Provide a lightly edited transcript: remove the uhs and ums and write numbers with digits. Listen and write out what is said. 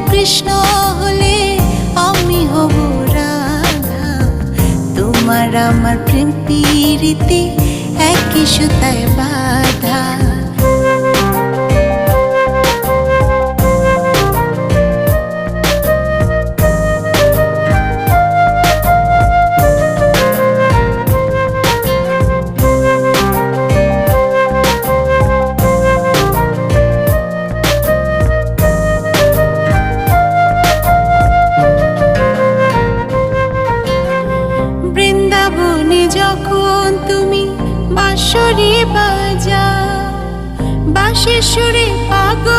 কৃষ্ণ হলে আমি হব রাধা। তোমার আমার প্রেম প্রীতি একই সুতায় বাঁধা। বৃন্দাবনে যখন তুমি বাঁশরি বাজাও, বাঁশির সুরে পাগল